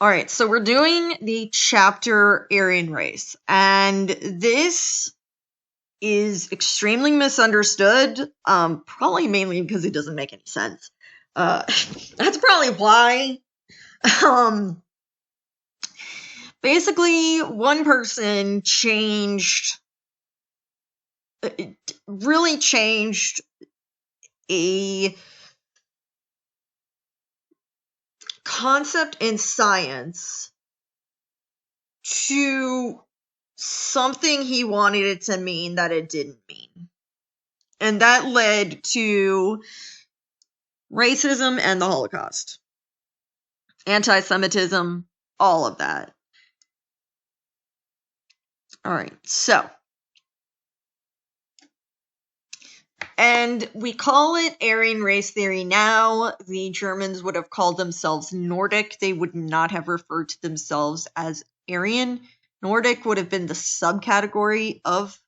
All right, so we're doing the chapter Aryan Race, and this is extremely misunderstood, probably mainly because it doesn't make any sense. That's probably why. Um, Basically, one person really changed a concept in science to something he wanted it to mean that it didn't mean. And that led to racism and the Holocaust, anti-Semitism, all of that. All right, so, and we call it Aryan race theory now. The Germans would have called themselves Nordic. They would not have referred to themselves as Aryan. Nordic would have been the subcategory of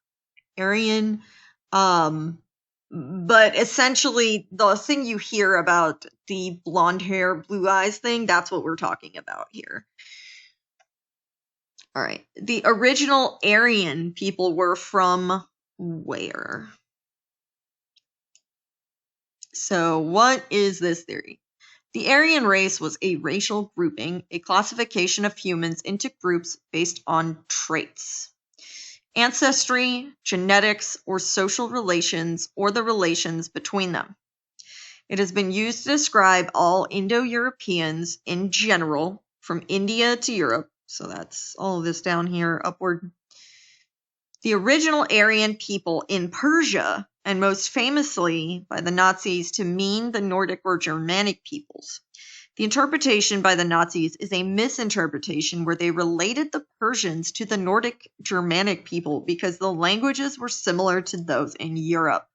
Aryan. But essentially, the thing you hear about the blonde hair, blue eyes thing, that's what we're talking about here. All right. The original Aryan people were from where? So, what is this theory? The Aryan race was a racial grouping, a classification of humans into groups based on traits, ancestry, genetics, or social relations, or the relations between them. It has been used to describe all Indo-Europeans in general, from India to Europe. So that's all of this down here, upward. The original Aryan people in Persia, and most famously by the Nazis to mean the Nordic or Germanic peoples. The interpretation by the Nazis is a misinterpretation where they related the Persians to the Nordic Germanic people because the languages were similar to those in Europe.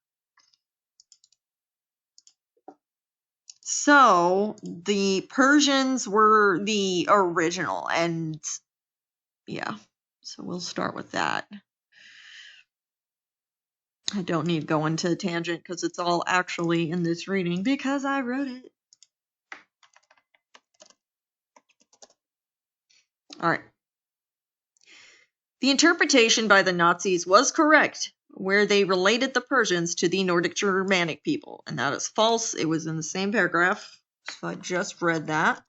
So the Persians were the original, and yeah, so we'll start with that. I don't need to go into a tangent because it's all actually in this reading because I wrote it. All right. The interpretation by the Nazis was correct, where they related the Persians to the Nordic Germanic people, and that is false. It was in the same paragraph, so I just read that.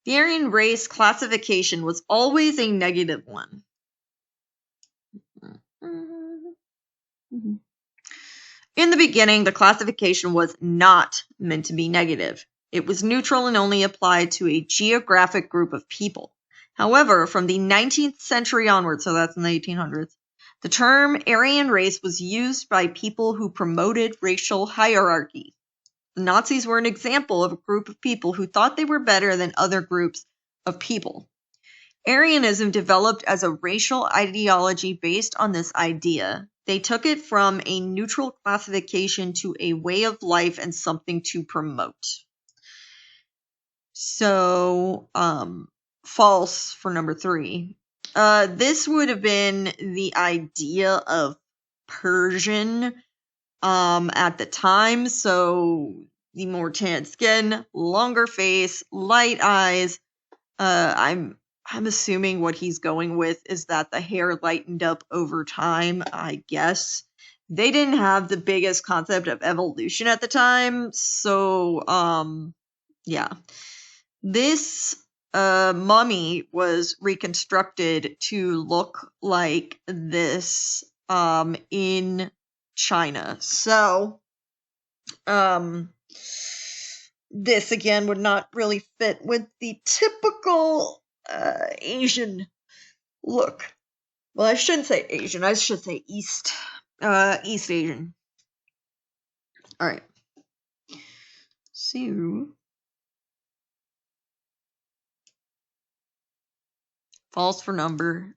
The Aryan race classification was always a negative one. In the beginning, the classification was not meant to be negative. It was neutral and only applied to a geographic group of people. However, from the 19th century onward, so that's in the 1800s, the term Aryan race was used by people who promoted racial hierarchy. The Nazis were an example of a group of people who thought they were better than other groups of people. Aryanism developed as a racial ideology based on this idea. They took it from a neutral classification to a way of life and something to promote. So, false for number 3. This would have been the idea of Persian at the time. So, the more tan skin, longer face, light eyes. I'm assuming what he's going with is that the hair lightened up over time, I guess. They didn't have the biggest concept of evolution at the time, so, yeah. This mummy was reconstructed to look like this in China. So, this again would not really fit with the typical Asian look. Well, I shouldn't say Asian. I should say East Asian. All right. So, false for number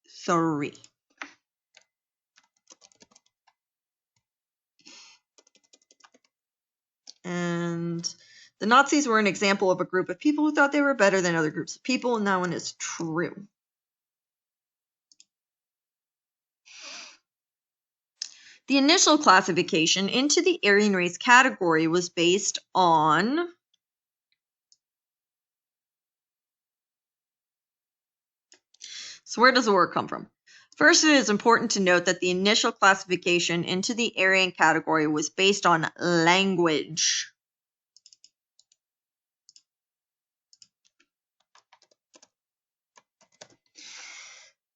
3. And the Nazis were an example of a group of people who thought they were better than other groups of people, and that one is true. The initial classification into the Aryan race category was based on So where does the word come from? First, it is important to note that the initial classification into the Aryan category was based on language.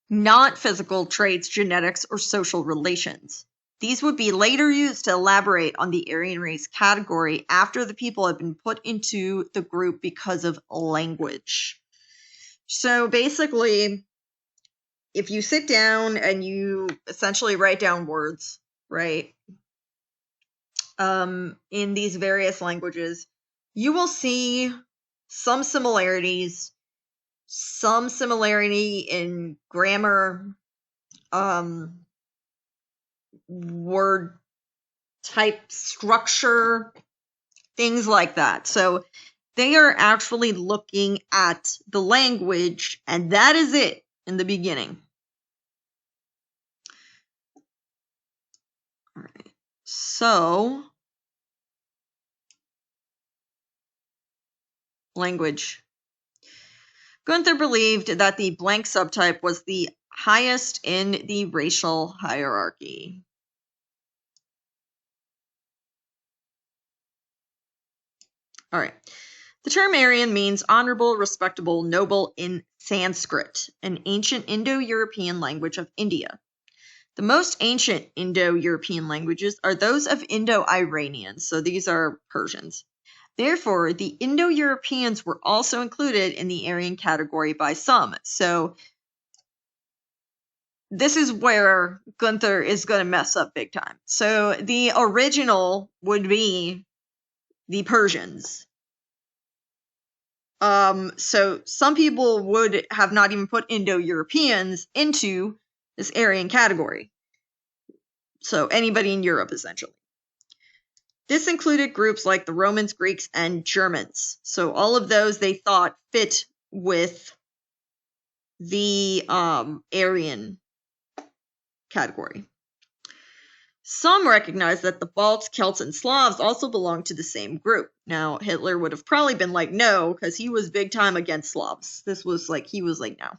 Not physical traits, genetics, or social relations. These would be later used to elaborate on the Aryan race category after the people had been put into the group because of language. So basically, if you sit down and you essentially write down words, right, in these various languages, you will see some similarities, some similarity in grammar, word type structure, things like that. So they are actually looking at the language, and that is it in the beginning. All right. So language. Gunther believed that the blank subtype was the highest in the racial hierarchy. All right. The term Aryan means honorable, respectable, noble in Sanskrit, an ancient Indo-European language of India. The most ancient Indo-European languages are those of Indo-Iranians, so these are Persians. Therefore, the Indo-Europeans were also included in the Aryan category by some. So this is where Gunther is going to mess up big time. So the original would be the Persians. So some people would have not even put Indo-Europeans into this Aryan category. So anybody in Europe, essentially. This included groups like the Romans, Greeks, and Germans. So all of those they thought fit with the Aryan category. Some recognize that the Balts, Celts, and Slavs also belong to the same group. Now, Hitler would have probably been like, no, because he was big time against Slavs. This was like, he was like, no.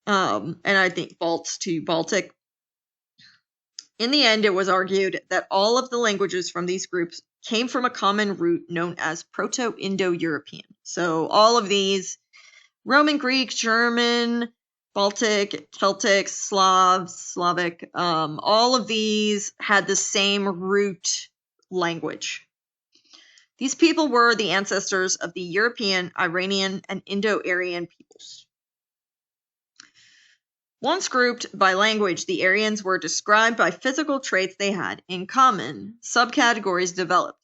And I think Balts to Baltic. In the end, it was argued that all of the languages from these groups came from a common root known as Proto-Indo-European. So all of these, Roman, Greek, German, Baltic, Celtic, Slavic, all of these had the same root language. These people were the ancestors of the European, Iranian, and Indo-Aryan peoples. Once grouped by language, the Aryans were described by physical traits they had in common. Subcategories developed.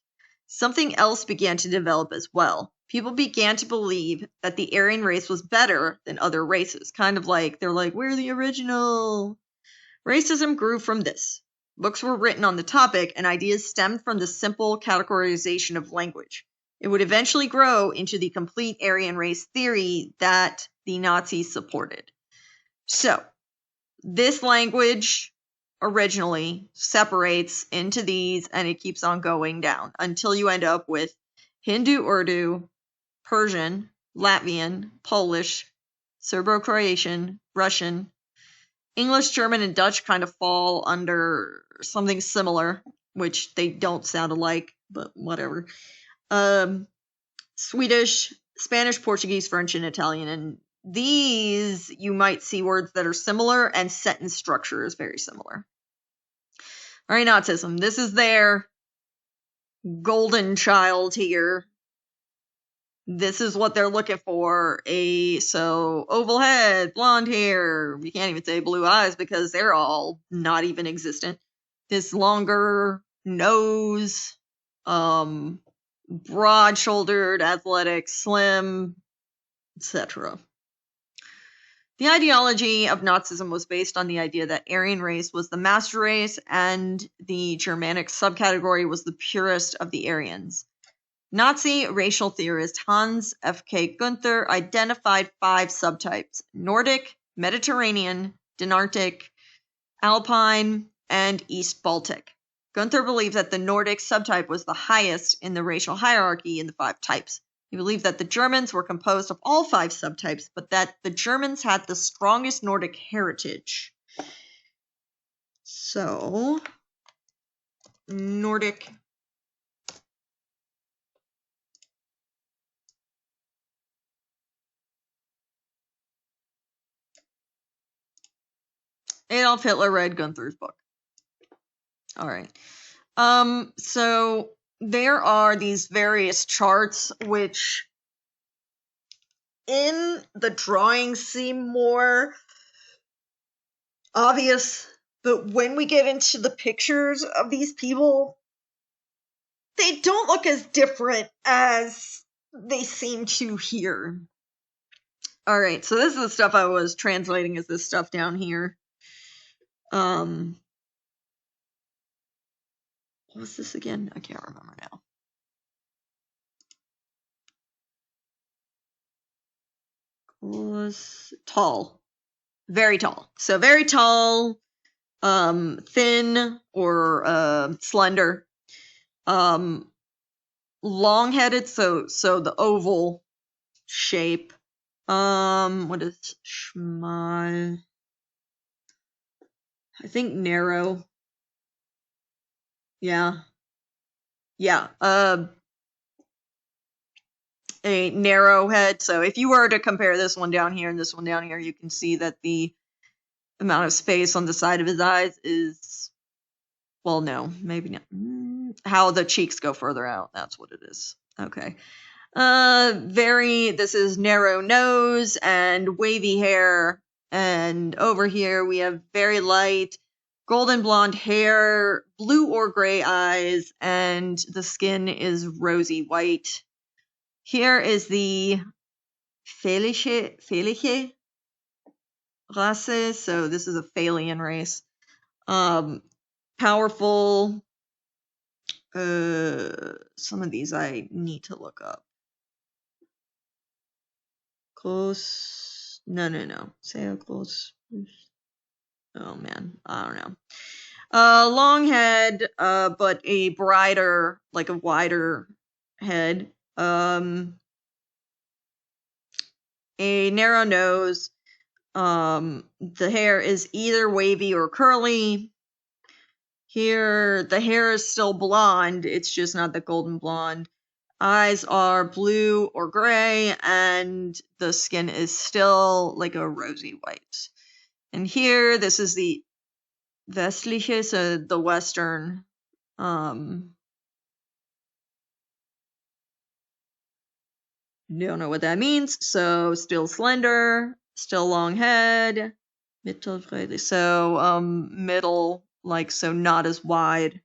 Something else began to develop as well. People began to believe that the Aryan race was better than other races. Kind of like, they're like, we're the original. Racism grew from this. Books were written on the topic, and ideas stemmed from the simple categorization of language. It would eventually grow into the complete Aryan race theory that the Nazis supported. So, this language originally separates into these, and it keeps on going down until you end up with Hindu, Urdu, Persian, Latvian, Polish, Serbo-Croatian, Russian, English, German, and Dutch kind of fall under something similar, which they don't sound alike, but whatever. Swedish, Spanish, Portuguese, French, and Italian. And these, you might see words that are similar, and sentence structure is very similar. All right, Nazism. This is their golden child here. This is what they're looking for. So oval head, blonde hair. You can't even say blue eyes because they're all not even existent. This longer nose, broad-shouldered, athletic, slim, etc. The ideology of Nazism was based on the idea that Aryan race was the master race and the Germanic subcategory was the purest of the Aryans. Nazi racial theorist Hans F.K. Gunther identified 5 subtypes: Nordic, Mediterranean, Dinarctic, Alpine, and East Baltic. Gunther believed that the Nordic subtype was the highest in the racial hierarchy in the 5 types. He believed that the Germans were composed of all 5 subtypes, but that the Germans had the strongest Nordic heritage. So, Nordic Adolf Hitler read Gunther's book. All right. So there are these various charts which in the drawing seem more obvious, but when we get into the pictures of these people, they don't look as different as they seem to here. All right, so this is the stuff I was translating as this stuff down here. What was this again? I can't remember now. Was tall. Very tall. So very tall, thin or slender, long-headed, so the oval shape. What is schmal? I think narrow. Yeah. A narrow head. So if you were to compare this one down here and this one down here, you can see that the amount of space on the side of his eyes is, well, no, maybe not. How the cheeks go further out. That's what it is. Okay. This is narrow nose and wavy hair. And over here we have very light golden blonde hair, blue or gray eyes, and the skin is rosy white. Here is the Fälische Race, so this is a Phalian race. Powerful. Some of these I need to look up. Close. No. Say how close. Oh man, I don't know. Long head, but a brighter, like a wider head. A narrow nose. The hair is either wavy or curly. Here, the hair is still blonde. It's just not the golden blonde. Eyes are blue or gray, and the skin is still like a rosy white. And here, this is the Westliche, so the Western. Don't know what that means. So still slender, still long head, mittelbreite. So middle, like so not as wide.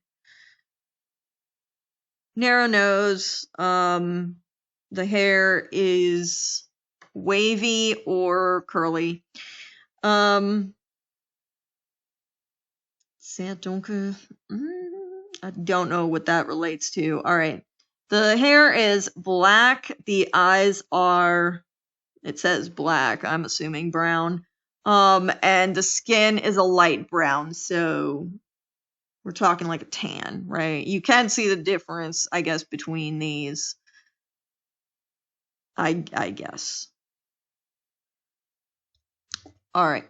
Narrow nose. The hair is wavy or curly. Sehr dunkel. I don't know what that relates to. All right. The hair is black. The eyes are, it says black, I'm assuming brown. And the skin is a light brown, so we're talking like a tan, right? You can see the difference, I guess, between these. I guess. All right.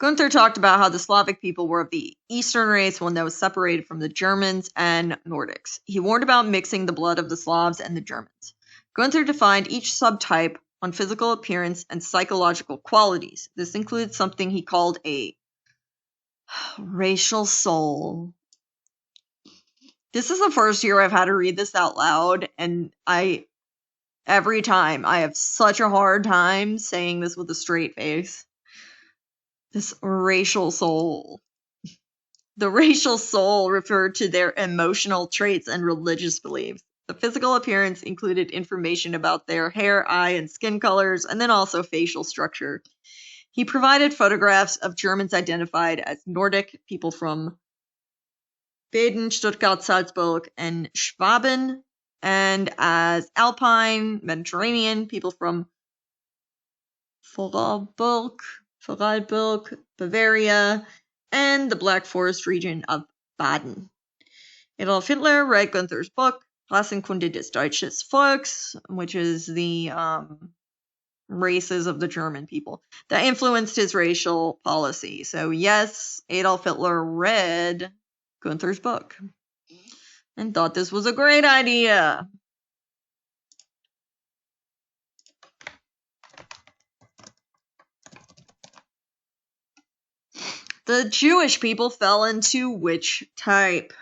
Gunther talked about how the Slavic people were of the Eastern race, one that was separated from the Germans and Nordics. He warned about mixing the blood of the Slavs and the Germans. Gunther defined each subtype on physical appearance and psychological qualities. This includes something he called a racial soul. This is the first year I've had to read this out loud, and every time I have such a hard time saying this with a straight face. This racial soul. The racial soul referred to their emotional traits and religious beliefs. The physical appearance included information about their hair, eye, and skin colors, and then also facial structure. He provided photographs of Germans identified as Nordic, people from Baden, Stuttgart, Salzburg, and Schwaben, and as Alpine, Mediterranean, people from Vorarlberg, Bavaria, and the Black Forest region of Baden. Adolf Hitler read Gunther's book. Klassenkunde des deutsches Volks, which is the races of the German people, that influenced his racial policy. So yes, Adolf Hitler read Gunther's book and thought this was a great idea. The Jewish people fell into which type?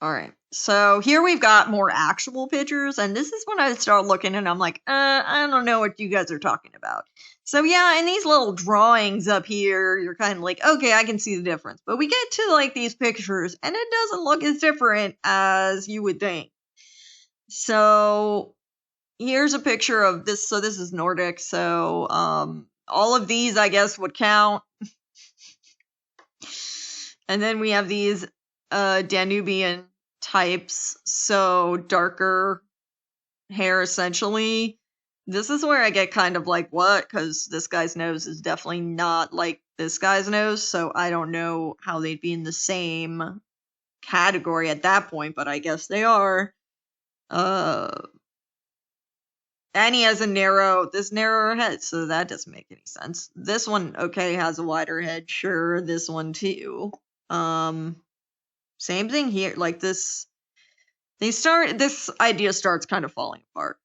All right, so here we've got more actual pictures, and this is when I start looking and I'm like, I don't know what you guys are talking about. So yeah, in these little drawings up here, you're kind of like, okay, I can see the difference. But we get to like these pictures, and it doesn't look as different as you would think. So here's a picture of this. So this is Nordic. So all of these, I guess, would count. And then we have these Danubian types, so darker hair essentially. This is where I get kind of like, what? Because this guy's nose is definitely not like this guy's nose, so I don't know how they'd be in the same category at that point, but I guess they are. And he has this narrower head, so that doesn't make any sense. This one, okay, has a wider head, sure. This one too. Same thing here, like this. This idea starts kind of falling apart.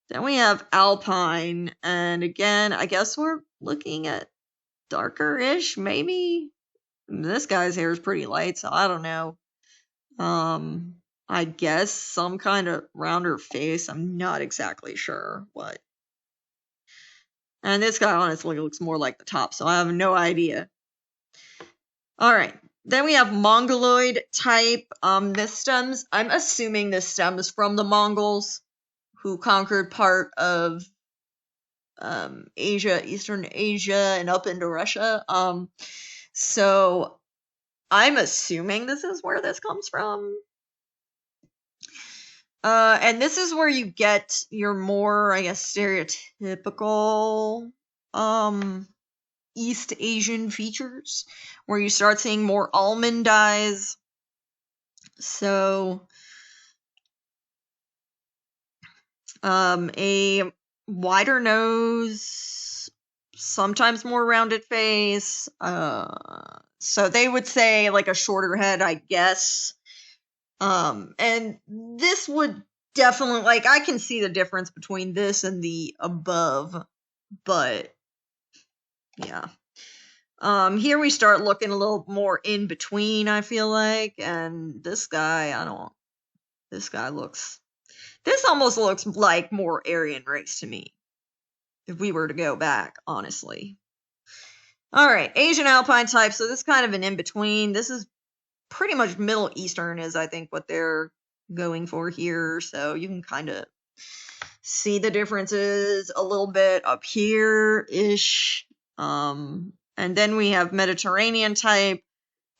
Then we have Alpine, and again, I guess we're looking at darker-ish, maybe? This guy's hair is pretty light, so I don't know. I guess some kind of rounder face. I'm not exactly sure what. And this guy honestly looks more like the top, so I have no idea. All right. Then we have Mongoloid type. I'm assuming this stems from the Mongols, who conquered part of Asia, Eastern Asia, and up into Russia. So I'm assuming this is where this comes from. And this is where you get your more, I guess, stereotypical East Asian features, where you start seeing more almond eyes. So a wider nose, sometimes more rounded face. So they would say like a shorter head, I guess. And this would definitely, like, I can see the difference between this and the above, but yeah. Here we start looking a little more in between, I feel like, and this guy, this almost looks like more Aryan race to me, if we were to go back, honestly. Alright, Asian Alpine type, so this is kind of an in-between. This is pretty much Middle Eastern is, I think, what they're going for here, so you can kind of see the differences a little bit up here-ish. And then we have Mediterranean type.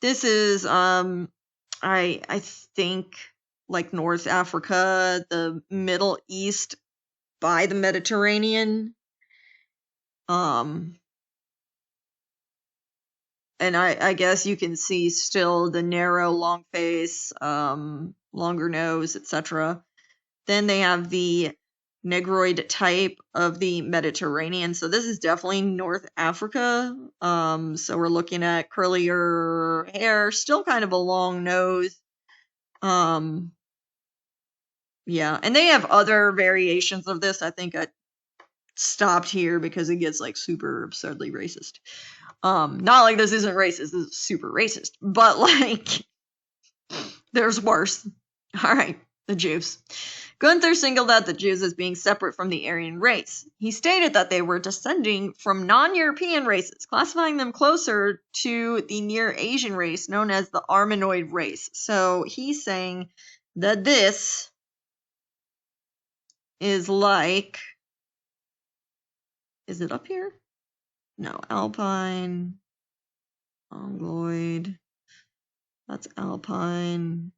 This is, I think, like North Africa, the Middle East by the Mediterranean. And I guess you can see still the narrow, long face, longer nose, etc. Then they have the Negroid type of the Mediterranean. So this is definitely North Africa. So we're looking at curlier hair, still kind of a long nose. Yeah, and they have other variations of this. I think I stopped here because it gets like super absurdly racist. Not like this isn't racist, this is super racist, but like there's worse. All right, the Jews. Gunther singled out the Jews as being separate from the Aryan race. He stated that they were descending from non-European races, classifying them closer to the Near Asian race known as the Armenoid race. So he's saying that this is like, is it up here? No, Alpine, Mongoloid, that's Alpine.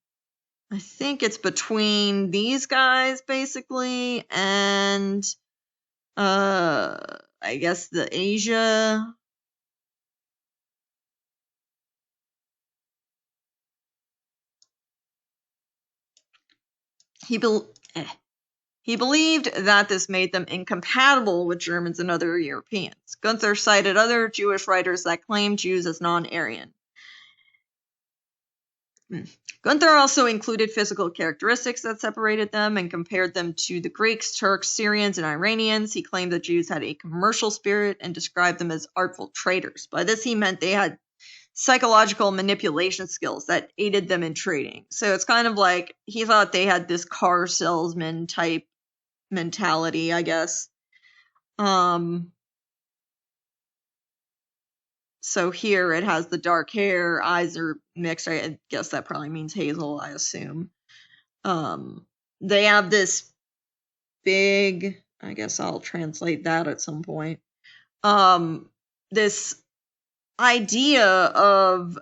I think it's between these guys, basically, and, I guess the Asia He, bel he believed that this made them incompatible with Germans and other Europeans. Gunther cited other Jewish writers that claimed Jews as non-Aryan. Gunther also included physical characteristics that separated them and compared them to the Greeks, Turks, Syrians, and Iranians. He claimed that Jews had a commercial spirit and described them as artful traders. By this, he meant they had psychological manipulation skills that aided them in trading. So it's kind of like he thought they had this car salesman type mentality, I guess. So here it has the dark hair, eyes are mixed. I guess that probably means hazel, I assume. They have this big, I guess I'll translate that at some point. This idea of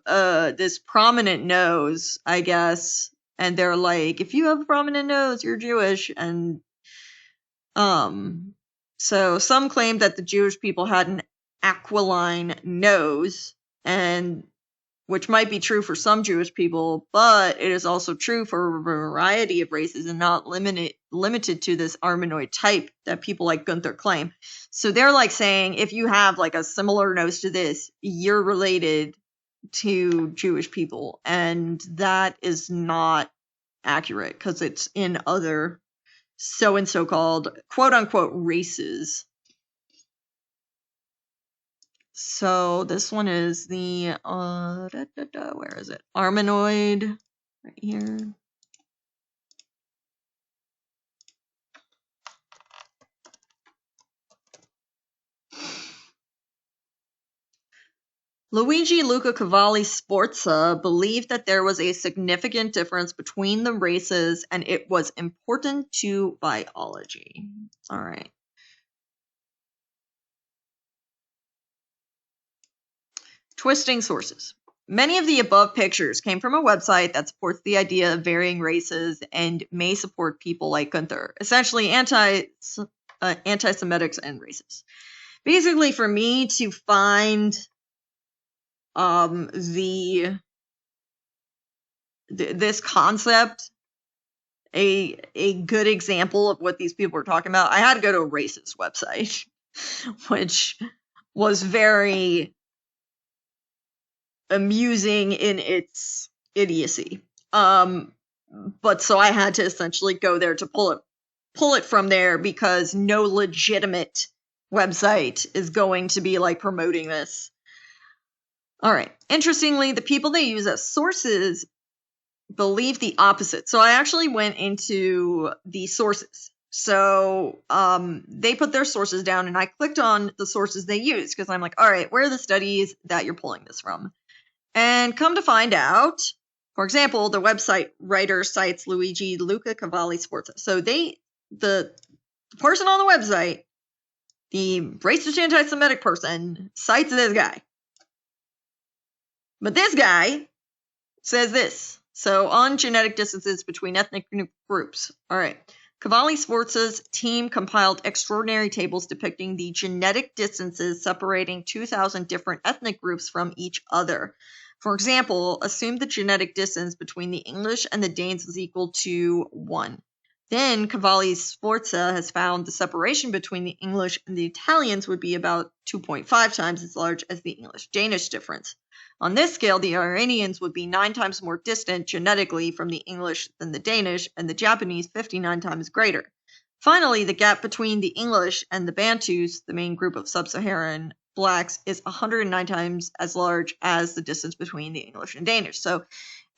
this prominent nose, I guess, and they're like, if you have a prominent nose, you're Jewish, and so some claim that the Jewish people had an aquiline nose, and which might be true for some Jewish people, but it is also true for a variety of races and not limited to this Armenoid type that people like Gunther claim. So they're like saying, if you have like a similar nose to this, you're related to Jewish people, and that is not accurate because it's in other so-and-so called quote-unquote races. So this one is the, where is it? Armenoid, right here. Luigi Luca Cavalli Sforza believed that there was a significant difference between the races and it was important to biology. All right. Twisting sources. Many of the above pictures came from a website that supports the idea of varying races and may support people like Gunther, essentially anti-Semitics and racists. Basically, for me to find this concept, a good example of what these people were talking about, I had to go to a racist website, which was very amusing in its idiocy. But so I had to essentially go there to pull it from there because no legitimate website is going to be like promoting this. All right. Interestingly, the people they use as sources believe the opposite. So I actually went into the sources. So they put their sources down and I clicked on the sources they use because I'm like, all right, where are the studies that you're pulling this from? And come to find out, for example, the website writer cites Luigi Luca Cavalli Sforza. So the person on the website, the racist anti-Semitic person, cites this guy. But this guy says this. So on genetic distances between ethnic groups. All right. Cavalli Sforza's team compiled extraordinary tables depicting the genetic distances separating 2,000 different ethnic groups from each other. For example, assume the genetic distance between the English and the Danes is equal to 1. Then Cavalli Sforza has found the separation between the English and the Italians would be about 2.5 times as large as the English-Danish difference. On this scale, the Iranians would be 9 times more distant genetically from the English than the Danish, and the Japanese 59 times greater. Finally, the gap between the English and the Bantus, the main group of sub-Saharan blacks, is 109 times as large as the distance between the English and Danish. So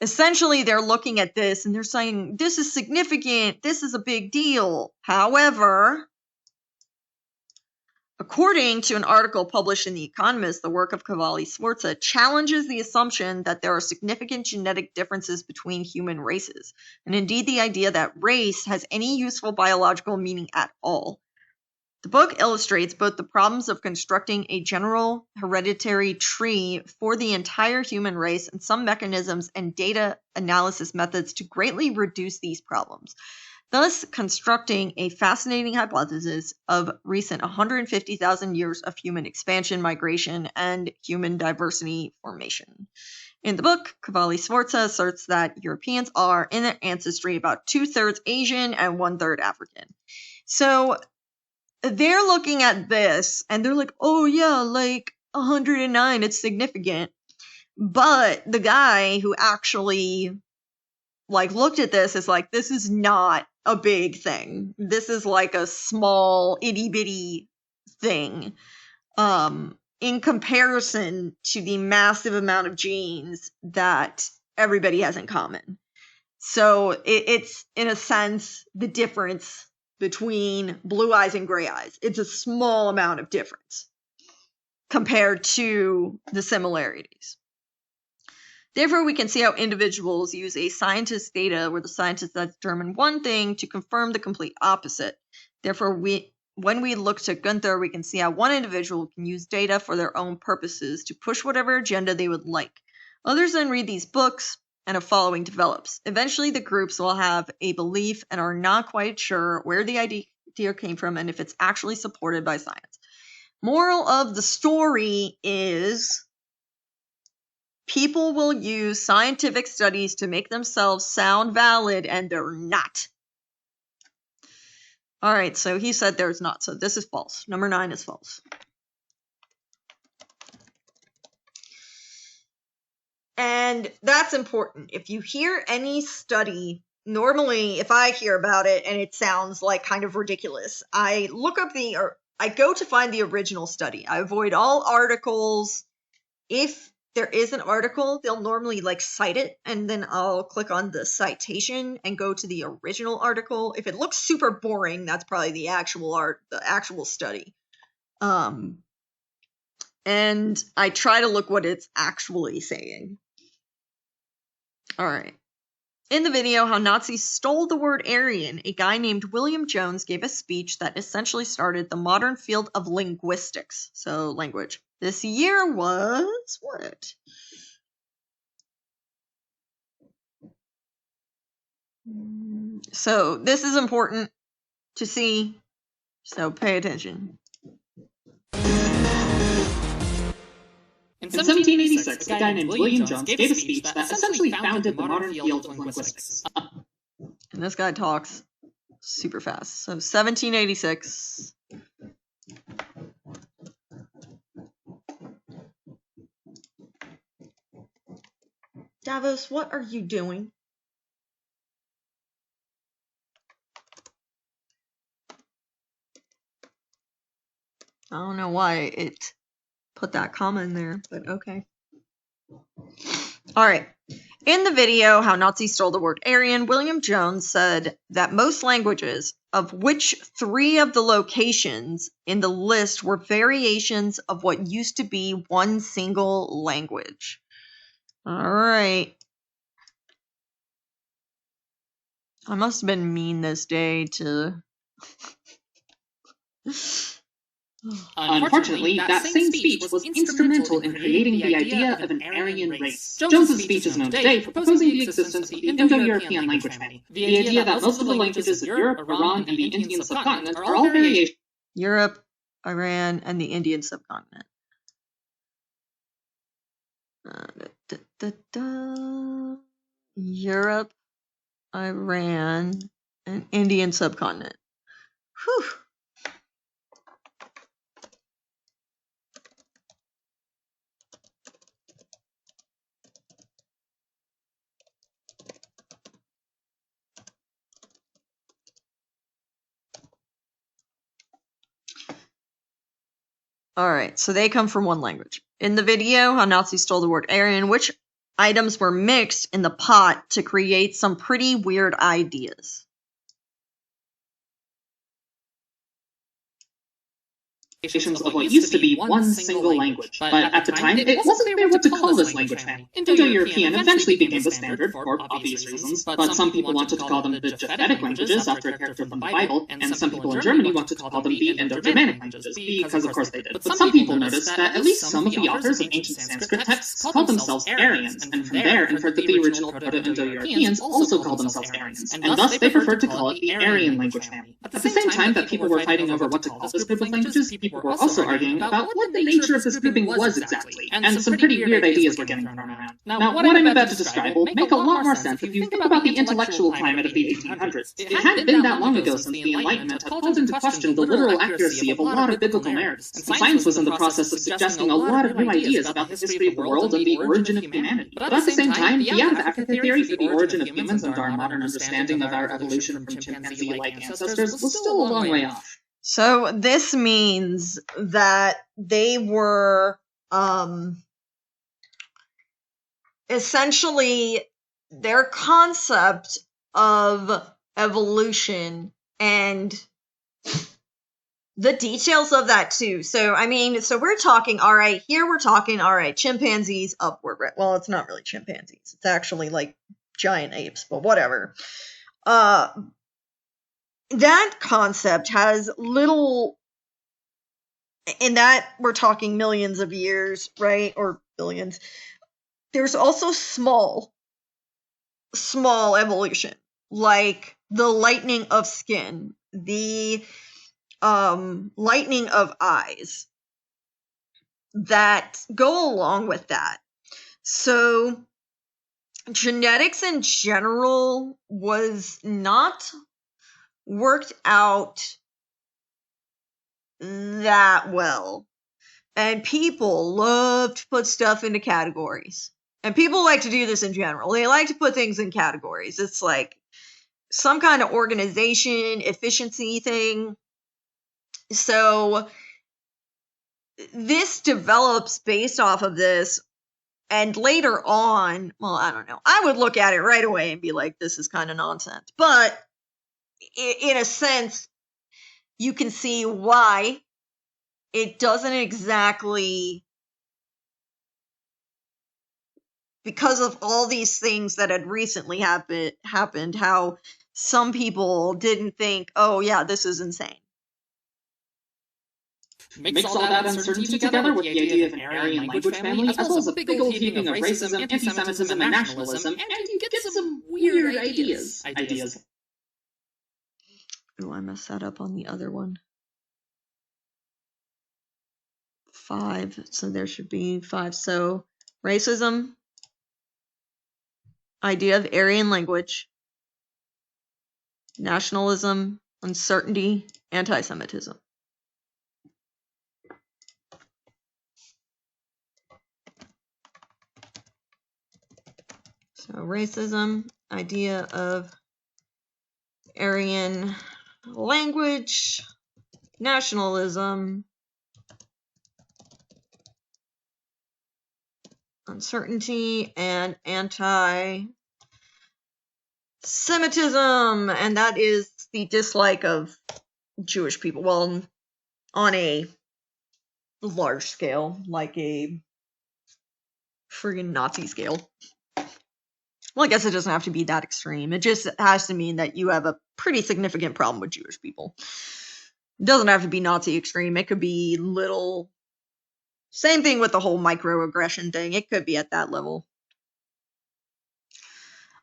essentially, they're looking at this and they're saying, this is significant, this is a big deal. However, according to an article published in The Economist, the work of Cavalli Sforza challenges the assumption that there are significant genetic differences between human races, and indeed the idea that race has any useful biological meaning at all. The book illustrates both the problems of constructing a general hereditary tree for the entire human race and some mechanisms and data analysis methods to greatly reduce these problems, thus constructing a fascinating hypothesis of recent 150,000 years of human expansion, migration, and human diversity formation. In the book, Cavalli Sforza asserts that Europeans are, in their ancestry, about 2/3 Asian and 1/3 African. So they're looking at this and they're like, oh yeah, like 109, it's significant. But the guy who actually like looked at this is like, this is not a big thing. This is like a small itty bitty thing. In comparison to the massive amount of genes that everybody has in common. So it's, in a sense, the difference between blue eyes and gray eyes. It's a small amount of difference compared to the similarities. Therefore, we can see how individuals use a scientist's data where the scientist has determined one thing to confirm the complete opposite. Therefore, when we look to Gunther, we can see how one individual can use data for their own purposes to push whatever agenda they would like. Others then read these books, and a following develops. Eventually, the groups will have a belief and are not quite sure where the idea came from and if it's actually supported by science. Moral of the story is people will use scientific studies to make themselves sound valid, and they're not. All right, so he said there's not, so this is false. Number 9 is false. And that's important. If you hear any study, normally if I hear about it and it sounds like kind of ridiculous, I look up I go to find the original study. I avoid all articles. If there is an article, they'll normally like cite it, and then I'll click on the citation and go to the original article. If it looks super boring, that's probably the actual study. And I try to look what it's actually saying. All right. In the video, How Nazis Stole the Word Aryan, a guy named William Jones gave a speech that essentially started the modern field of linguistics. So, language. This year was what? So, this is important to see. So, pay attention. In 1786, a guy named William Jones gave a speech that essentially founded the modern field of linguistics. And this guy talks super fast. So 1786. Davos, what are you doing? I don't know why it put that comma in there, but okay. All right. In the video, How Nazis Stole the Word Aryan, William Jones said that most languages, of which 3 of the locations in the list were variations of what used to be one single language. All right. I must have been mean this day to... Unfortunately, that same speech was instrumental in creating the idea of an Aryan race. Jones's speech is known today for proposing the existence of the Indo-European language family, the idea that most of the languages of Europe, Iran, and the Indian subcontinent are all variations. Europe, Iran, and the Indian subcontinent. Europe, Iran, and Indian subcontinent. Whew. Alright, so they come from one language. In the video, How Nazis Stole the Word Aryan, which items were mixed in the pot to create some pretty weird ideas? Of what used to be one single language, but at the time, it wasn't clear what to call this language family. Indo-European eventually became the standard, for obvious reasons, but some people wanted to call them the Japhetic languages after a character from the Bible, and some people in Germany wanted to call them the Indo-Germanic languages, because of course they did. But some people noticed that at least some of the authors of ancient Sanskrit texts called themselves Aryans, and from there inferred that the original Proto-Indo-Europeans also called themselves Aryans, and thus they preferred to call it the Aryan language family. At the same time that people were fighting over what to call this group of languages, people people were also arguing about what the nature of this grouping was exactly, and some pretty weird ideas were getting thrown around. Now, what I'm about to describe will make a lot more sense if you think about the intellectual climate of the 1800s. It hadn't been that long ago since the Enlightenment had called into question the literal accuracy of a lot of biblical narratives, and science was in the process of suggesting a lot of new ideas about the history of the world and the origin of humanity. But at the same time, the out-of-Africa theory for the origin of humans and our modern understanding of our evolution from chimpanzee-like ancestors was still a long way off. So this means that they were essentially their concept of evolution and the details of that too. So, I mean, so we're talking, all right, chimpanzees upward. Well, it's not really chimpanzees. It's actually like giant apes, but whatever. That concept has little, in that we're talking millions of years, right? Or billions. There's also small evolution, like the lightening of skin, the lightening of eyes that go along with that. So genetics in general was not worked out that well. And people love to put stuff into categories. And people like to do this in general. They like to put things in categories. It's like some kind of organization, efficiency thing. So this develops based off of this. And later on, well, I don't know. I would look at it right away and be like, this is kind of nonsense. But in a sense, you can see why it doesn't exactly, because of all these things that had recently happened, how some people didn't think, oh yeah, this is insane. Mix all that uncertainty together with the idea of an Aryan language family, as well as a big old heaping of racism, anti-Semitism, and nationalism, and you get some weird ideas. Oh, I messed that up on the other one. 5, so there should be 5. So racism, idea of Aryan language, nationalism, uncertainty, anti-Semitism. So racism, idea of Aryan language, nationalism, uncertainty, and anti-Semitism. And that is the dislike of Jewish people. Well, on a large scale, like a friggin' Nazi scale. Well, I guess it doesn't have to be that extreme. It just has to mean that you have a pretty significant problem with Jewish people. It doesn't have to be Nazi extreme. It could be little. Same thing with the whole microaggression thing. It could be at that level.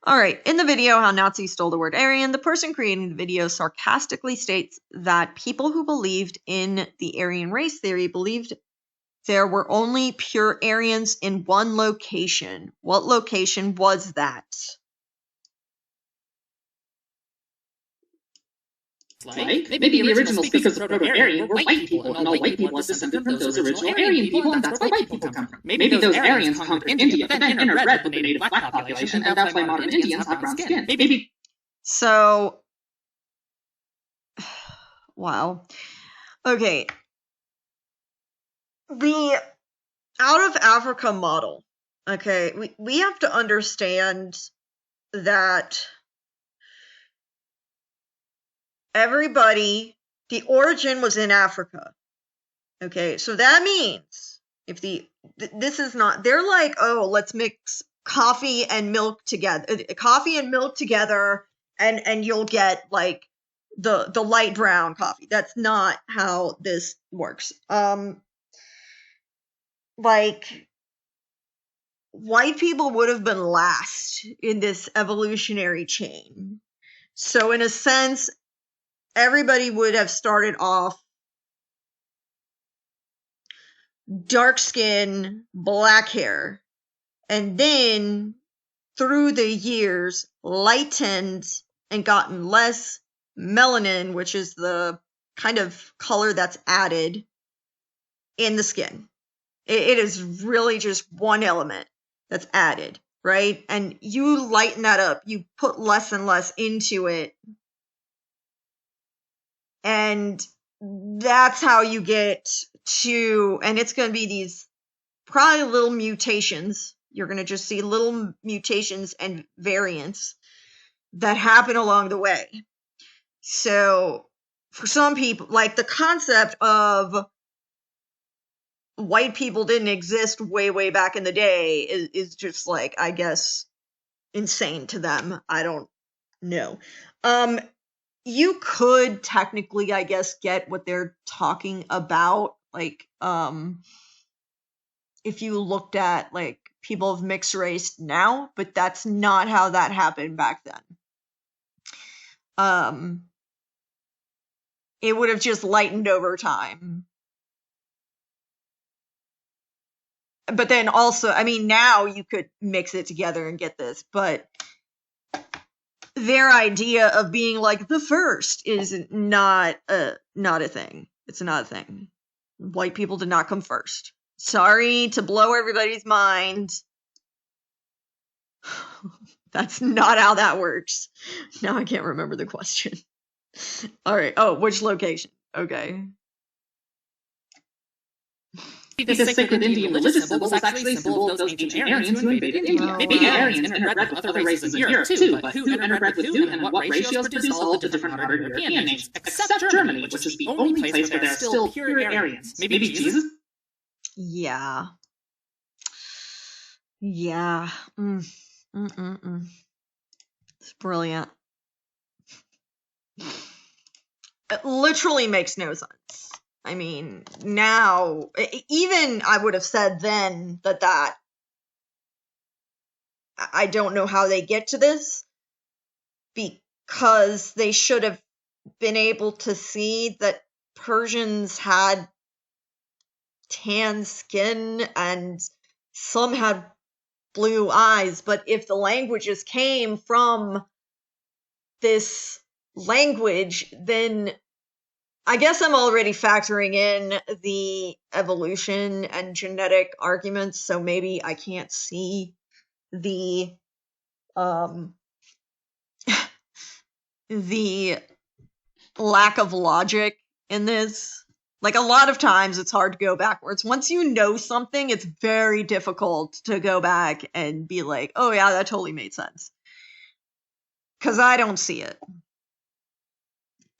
Alright, in the video, How Nazis Stole the Word Aryan, the person creating the video sarcastically states that people who believed in the Aryan race theory believed there were only pure Aryans in one location. What location was that? Like, maybe the original speakers of Proto-Aryan were white people, and all white people are descended from those original Aryan people, and that's where white people come from. Maybe those Aryans conquered India, but then interbred with the native black population, and that's why modern Indians have brown skin. Maybe. So, wow. Okay. The out of Africa model, okay, we have to understand that everybody, the origin was in Africa. Okay, so that means if this is not, they're like, oh, let's mix coffee and milk together, and you'll get like the light brown coffee. That's not how this works. Like, white people would have been last in this evolutionary chain. So in a sense, everybody would have started off dark skin, black hair, and then through the years lightened and gotten less melanin, which is the kind of color that's added in the skin. It is really just one element that's added, right? And you lighten that up, you put less and less into it, and that's how you get to, and it's going to be these probably little mutations. You're going to just see little mutations and variants that happen along the way. So for some people, like the concept of white people didn't exist way back in the day is just like, I guess, insane to them. I don't know. You could technically, I guess, get what they're talking about, like, if you looked at like people of mixed race now, but that's not how that happened back then. It would have just lightened over time. But then also, I mean, now you could mix it together and get this, but their idea of being like the first is not a thing. It's not a thing. White people did not come first. Sorry to blow everybody's mind. That's not how that works. Now I can't remember the question. All right. Oh, which location? Okay. The sacred Indian religious symbol was actually a symbol of those ancient Aryans who invaded India. Maybe Aryans interbred with other races in Europe too, but who interbred with whom and what ratios produced all of the different modern European nations, except Germany, which is the only place where there are still pure Aryans. Maybe Jesus? Yeah. Yeah. It's brilliant. It literally makes no sense. I mean, now, even I would have said then that I don't know how they get to this, because they should have been able to see that Persians had tan skin and some had blue eyes. But if the languages came from this language, then I guess I'm already factoring in the evolution and genetic arguments, so maybe I can't see the the lack of logic in this. Like, a lot of times it's hard to go backwards. Once you know something, it's very difficult to go back and be like, oh yeah, that totally made sense. Because I don't see it.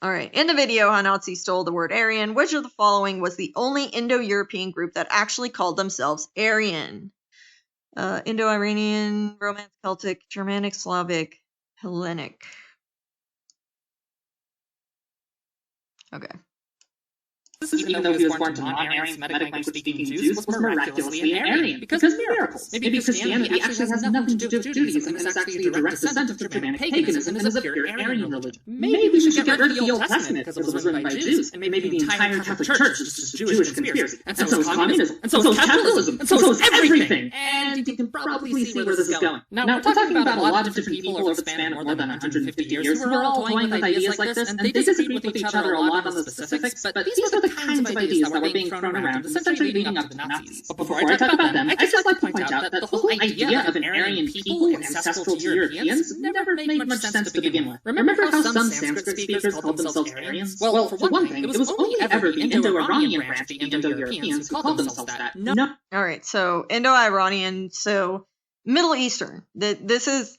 All right, in the video, how Nazis stole the word Aryan, which of the following was the only Indo-European group that actually called themselves Aryan? Indo-Iranian, Romance, Celtic, Germanic, Slavic, Hellenic. Okay. Even though he was born to non-Aryan Semitic language-speaking Jews, was miraculously an Aryan because of miracles. Maybe Christianity actually has nothing to do with Judaism and is actually a direct descent of Germanic paganism and is a pure Aryan religion. Maybe we should get rid of the Old Testament because it was written by Jews, and maybe the entire Catholic Church is just a Jewish conspiracy. And so is communism, and so is capitalism, and so is everything. And you can probably see where this is going. Now, we're talking about a lot of different people over the span of more than 150 years who are all toying with ideas like this, and they disagreed with each other a lot on the specifics, but these were the kinds of ideas that were being thrown around in the century leading up to the Nazis. But before I talk about them, I'd just like to point out that the whole idea of an Aryan people ancestral to Europeans never made much sense to begin with. Remember how some Sanskrit speakers called themselves Aryans? Well, for one thing, it was only ever the Indo-Iranian branch of the Indo-Europeans who called themselves that. No. All right, so Indo-Iranian, so Middle Eastern. This is...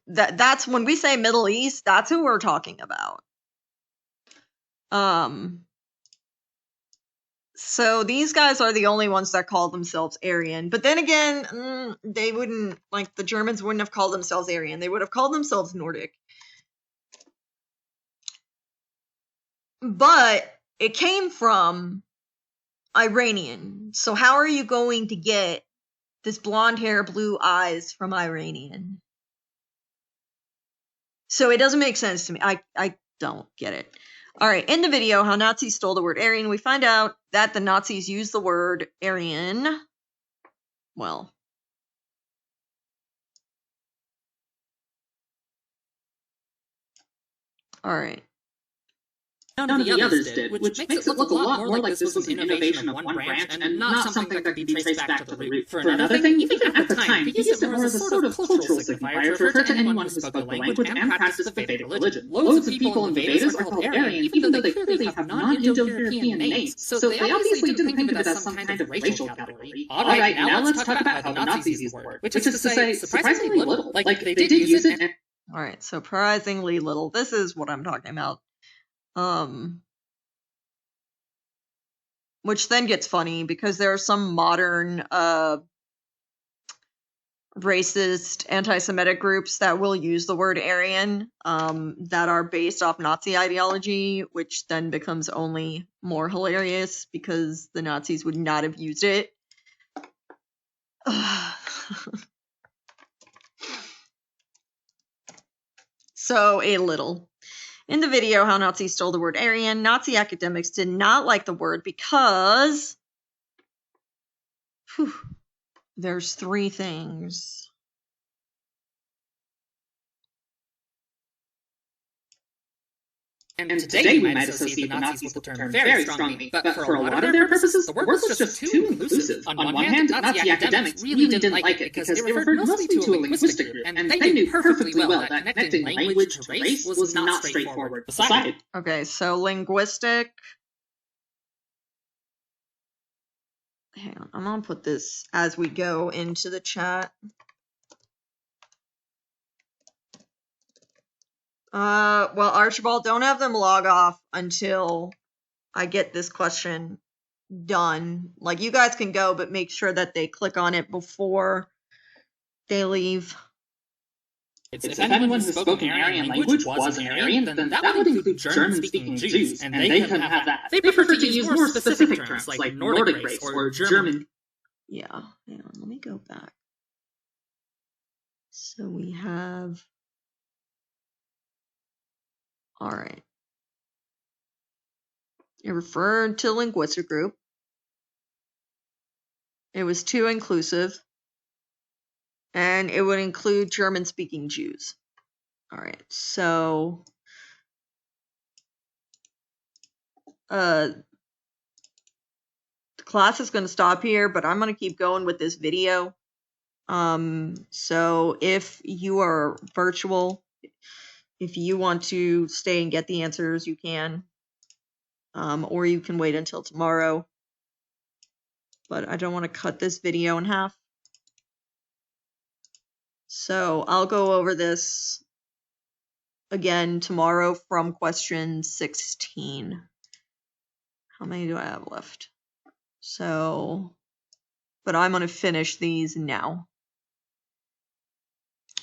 That's when we say Middle East, that's who we're talking about. So these guys are the only ones that call themselves Aryan. But then again, they wouldn't, like, the Germans wouldn't have called themselves Aryan. They would have called themselves Nordic. But it came from Iranian. So how are you going to get this blonde hair, blue eyes from Iranian? So it doesn't make sense to me. I don't get it. All right, in the video, how Nazis stole the word Aryan, we find out that the Nazis used the word Aryan, well, all right. None of the others did, which makes it look a lot more like this was an innovation of one branch and not something that could be traced back to the root. For another thing, even at the time, he used it more as a sort of cultural signifier to refer to anyone who spoke the language and practiced the Vedic religion. Loads of people in the Vedas are called Aryan, even though they clearly have non-Indo-European names, so they obviously didn't think of it as some kind of racial category. Alright, now let's talk about how the Nazis used the word, which is to say, surprisingly little. Like, they did use it and... Alright, surprisingly little. This is what I'm talking about. Which then gets funny because there are some modern racist anti-Semitic groups that will use the word Aryan that are based off Nazi ideology, which then becomes only more hilarious because the Nazis would not have used it. So a little. In the video, how Nazis stole the word Aryan, Nazi academics did not like the word because there's three things. And today we might associate the Nazis with the term very strongly, but for a lot of their purposes, the word was just too inclusive. On one hand, Nazi academics really didn't like it because they referred mostly to a linguistic group, and they knew perfectly well that connecting language to race was not straightforward. Besides, okay, so linguistic. Hang on, I'm gonna put this as we go into the chat. Well, Archibald, don't have them log off until I get this question done. Like, you guys can go, but make sure that they click on it before they leave. If anyone who spoke an Aryan language was an Aryan, then that would include German-speaking Jews, and they couldn't have that. They prefer to use more specific terms, like Nordic race or German. Yeah, hang on, let me go back. So we have... All right. It referred to linguistic group. It was too inclusive. And it would include German-speaking Jews. All right, so... the class is going to stop here, but I'm going to keep going with this video. So if you are virtual... If you want to stay and get the answers, you can. Or you can wait until tomorrow. But I don't want to cut this video in half. So I'll go over this again tomorrow from question 16. How many do I have left? So, but I'm going to finish these now.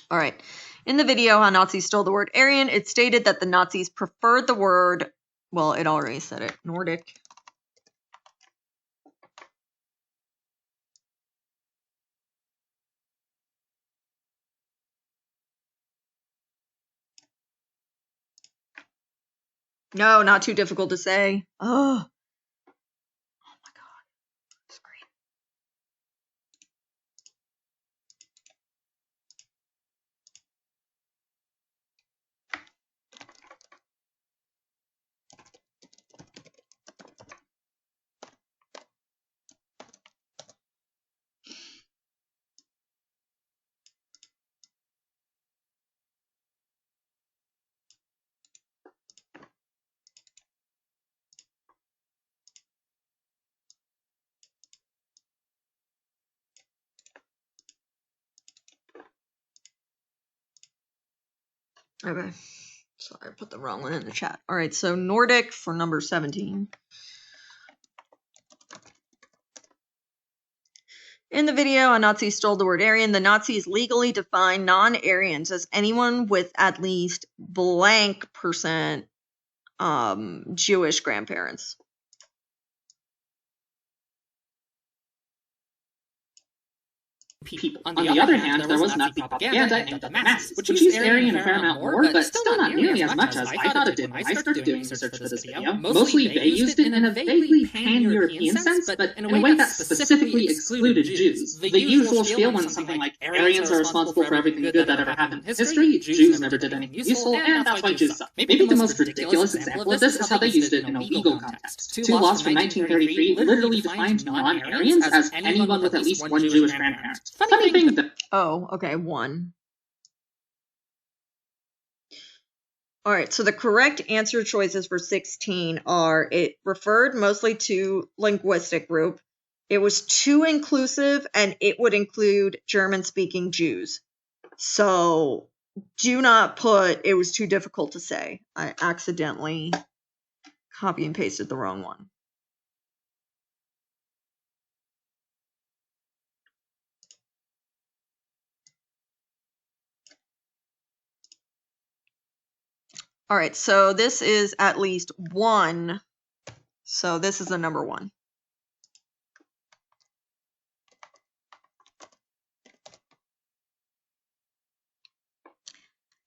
All right. In the video, how Nazis stole the word Aryan, it stated that the Nazis preferred the word, well, it already said it, Nordic. No, not too difficult to say. Oh my God. It's great. Okay. Sorry, I put the wrong one in the chat. All right, so Nordic for number 17. In the video, a Nazi stole the word Aryan. The Nazis legally define non-Aryans as anyone with at least blank percent Jewish grandparents. people. On the other hand, there was Nazi propaganda aimed at the masses, which used Aryan a fair amount more, but still not nearly as much as I thought it did when I started doing research for this video. Mostly they used it in a vaguely pan-European sense, but in a way that specifically excluded Jews. The usual spiel when something like Aryans are responsible for everything good that ever happened in history, Jews never did anything useful, and that's why Jews suck. Maybe the most ridiculous example of this is how they used it in a legal context. Two laws from 1933 literally defined non-Aryans as anyone with at least one Jewish grandparent. Funny thing that... Oh, okay, one. All right, so the correct answer choices for 16 are: it referred mostly to linguistic group, it was too inclusive, and it would include German-speaking Jews. So do not put it was too difficult to say. I accidentally copy and pasted the wrong one. All right, so this is at least one. So this is the number one.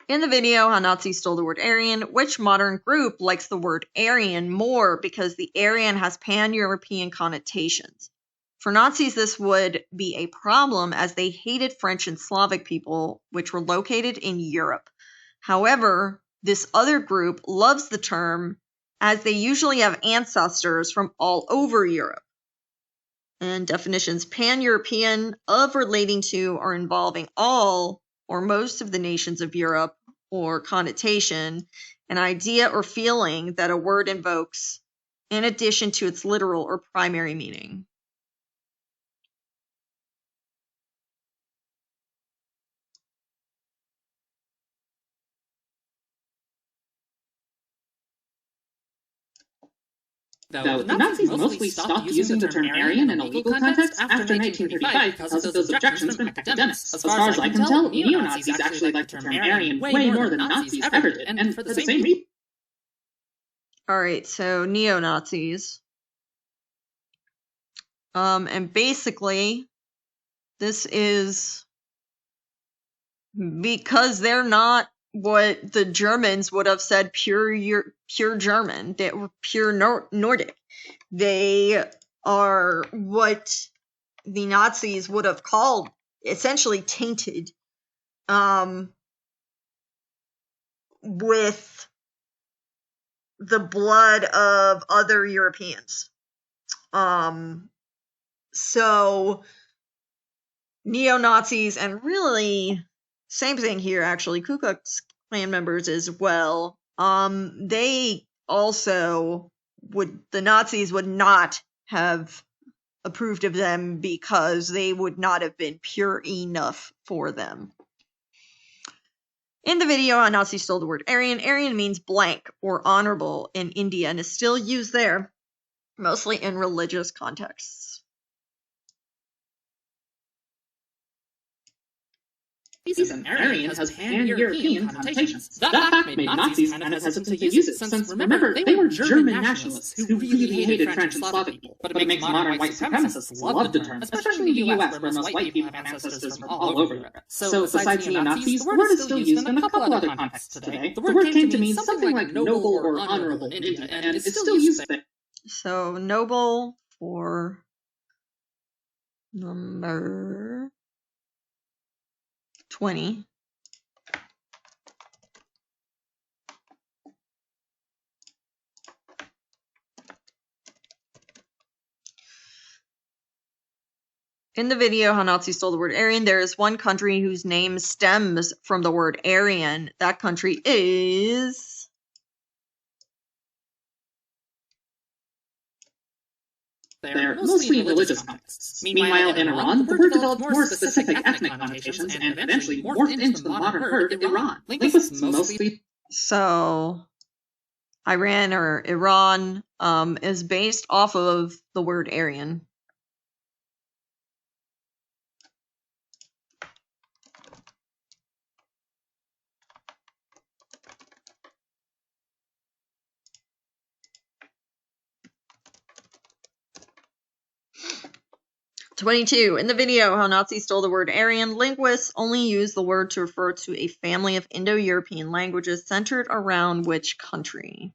In the video, how Nazis stole the word Aryan, which modern group likes the word Aryan more because the Aryan has pan-European connotations? For Nazis, this would be a problem as they hated French and Slavic people, which were located in Europe. However, this other group loves the term as they usually have ancestors from all over Europe. And definitions: pan-European, of, relating to, or involving all or most of the nations of Europe, or connotation, an idea or feeling that a word invokes in addition to its literal or primary meaning. Though the Nazis mostly stopped using the term Aryan in a legal context after 1935 because of those objections from academics. As far as I can tell, neo-Nazis actually liked the term Aryan way more than Nazis ever did, and for the same reason. All right, so neo-Nazis. And basically, this is because they're not what the Germans would have said pure German. They were pure Nordic. They are what the Nazis would have called essentially tainted with the blood of other Europeans. So neo-Nazis, and really same thing here actually, Ku Klux Klan members as well, they also the Nazis would not have approved of them because they would not have been pure enough for them. In the video, how Nazis stole the word Aryan, Aryan means blank or honorable in India and is still used there, mostly in religious contexts. An Aryan has pan-European connotations. That fact made Nazis kind of hesitant to use it, since, remember, they were German nationalists who really hated French and Slavic people. But it makes modern white supremacists love the term, especially in the US, where most white people have ancestors from all over Europe. So, besides neo-Nazis, the word is still used in a couple other contexts today. The word came to mean something like noble or honorable in India, and it's still used there. So, noble for number 20. In the video, how Nazis stole the word Aryan, there is one country whose name stems from the word Aryan. That country is... They're mostly in religious contexts. Meanwhile, in Iran, the word developed more specific ethnic connotations and eventually morphed into the modern word Iran. Linguists mostly... So, Iran or Iran is based off of the word Aryan. 22. In the video, How Nazis Stole the Word Aryan, linguists only use the word to refer to a family of Indo-European languages centered around which country?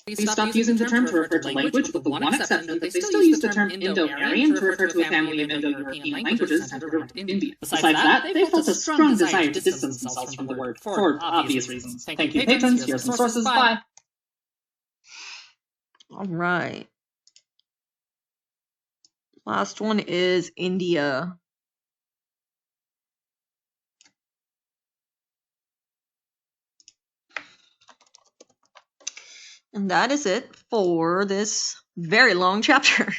We stopped using the term to refer to language, with the one exception that they still use the term Indo-Aryan to refer to a family of Indo-European languages centered around India. Besides that, they felt a strong desire to distance themselves from the word, for obvious reasons. Thank you, patrons. Here are some sources. Bye. All right. Last one is India. And that is it for this very long chapter.